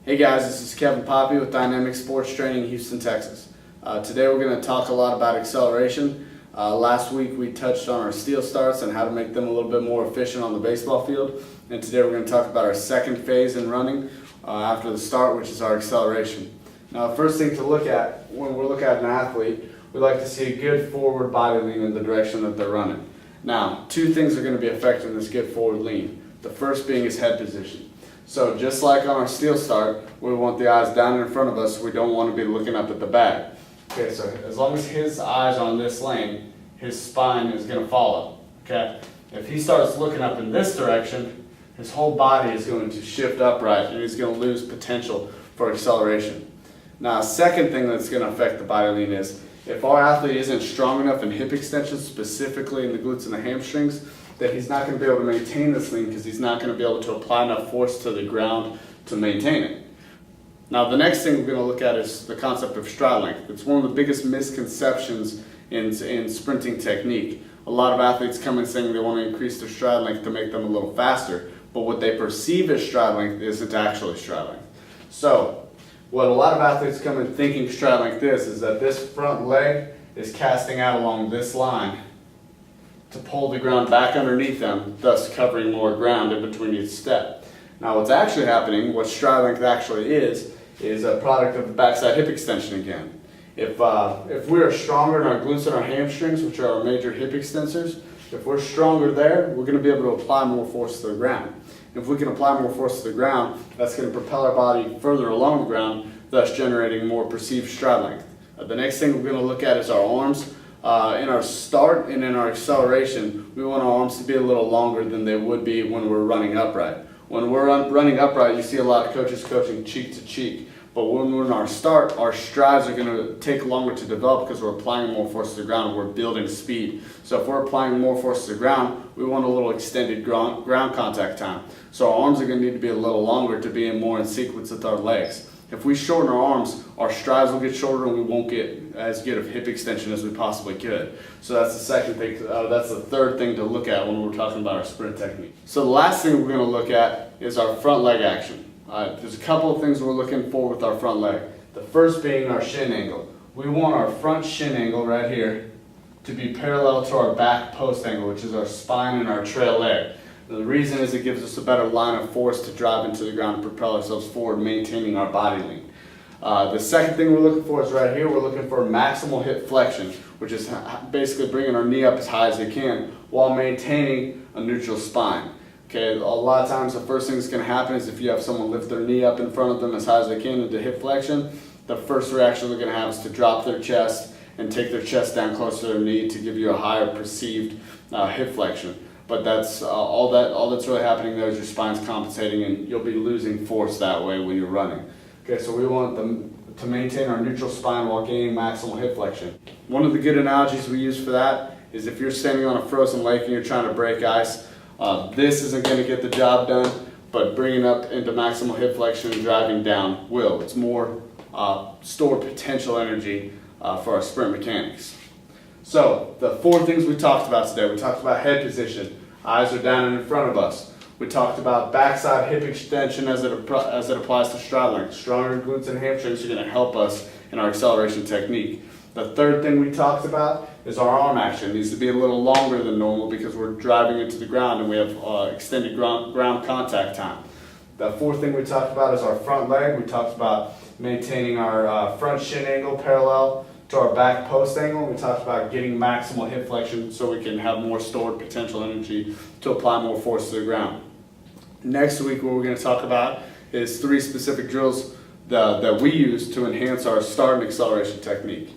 Hey guys, this is Kevin Poppy with Dynamic Sports Training in Houston, Texas. Today we're going to talk a lot about acceleration. Last week we touched on our steel starts and how to make them a little bit more efficient on the baseball field. And today we're going to talk about our second phase in running after the start, which is our acceleration. Now, the first thing to look at when we're looking at an athlete, we like to see a good forward body lean in the direction that they're running. Now, two things are going to be affecting this good forward lean. The first being his head position. So just like on our steel start, we want the eyes down in front of us. We don't want to be looking up at the bag. Okay, so as long as his eyes are on this lane, his spine is going to follow. Okay, if he starts looking up in this direction, his whole body is going to shift upright and he's going to lose potential for acceleration. Now, a second thing that's going to affect the body lean is if our athlete isn't strong enough in hip extension, specifically in the glutes and the hamstrings, that he's not going to be able to maintain this lean because he's not going to be able to apply enough force to the ground to maintain it. Now, the next thing we're going to look at is the concept of stride length. It's one of the biggest misconceptions in sprinting technique. A lot of athletes come in saying they want to increase their stride length to make them a little faster, but what they perceive as stride length isn't actually stride length. So, what a lot of athletes come in thinking stride length is that this front leg is casting out along this line to pull the ground back underneath them, thus covering more ground in between each step. Now, what's actually happening, what stride length actually is a product of the backside hip extension again. If we are stronger in our glutes and our hamstrings, which are our major hip extensors, if we're stronger there, we're going to be able to apply more force to the ground. If we can apply more force to the ground, that's going to propel our body further along the ground, thus generating more perceived stride length. The next thing we're going to look at is our arms. In our start and in our acceleration, we want our arms to be a little longer than they would be when we're running upright. When we're running upright, you see a lot of coaches coaching cheek to cheek. But when we're in our start, our strides are going to take longer to develop because we're applying more force to the ground and we're building speed. So if we're applying more force to the ground, we want a little extended ground contact time. So our arms are going to need to be a little longer to be more in sequence with our legs. If we shorten our arms, our strides will get shorter and we won't get as good of hip extension as we possibly could. So that's the second thing, that's the third thing to look at when we're talking about our sprint technique. So the last thing we're going to look at is our front leg action. There's a couple of things we're looking for with our front leg. The first being our shin angle. We want our front shin angle right here to be parallel to our back post angle, which is our spine and our trail leg. The reason is it gives us a better line of force to drive into the ground and propel ourselves forward, maintaining our body lean. The second thing we're looking for is right here. We're looking for maximal hip flexion, which is basically bringing our knee up as high as we can while maintaining a neutral spine. Okay, a lot of times the first thing that's going to happen is if you have someone lift their knee up in front of them as high as they can into hip flexion, the first reaction they're going to have is to drop their chest and take their chest down closer to their knee to give you a higher perceived hip flexion. But that's all that's really happening there is your spine's compensating and you'll be losing force that way when you're running. Okay, so we want them to maintain our neutral spine while gaining maximal hip flexion. One of the good analogies we use for that is if you're standing on a frozen lake and you're trying to break ice, this isn't going to get the job done, but bringing up into maximal hip flexion and driving down will. It's more stored potential energy for our sprint mechanics. So, the four things we talked about today. We talked about head position, eyes are down and in front of us. We talked about backside hip extension as it applies to stride length. Stronger glutes and hamstrings are going to help us in our acceleration technique. The third thing we talked about is our arm action. It needs to be a little longer than normal because we're driving into the ground and we have extended ground contact time. The fourth thing we talked about is our front leg. We talked about maintaining our front shin angle parallel to our back post angle. We talked about getting maximal hip flexion so we can have more stored potential energy to apply more force to the ground. Next week, what we're going to talk about is 3 specific drills that we use to enhance our start and acceleration technique.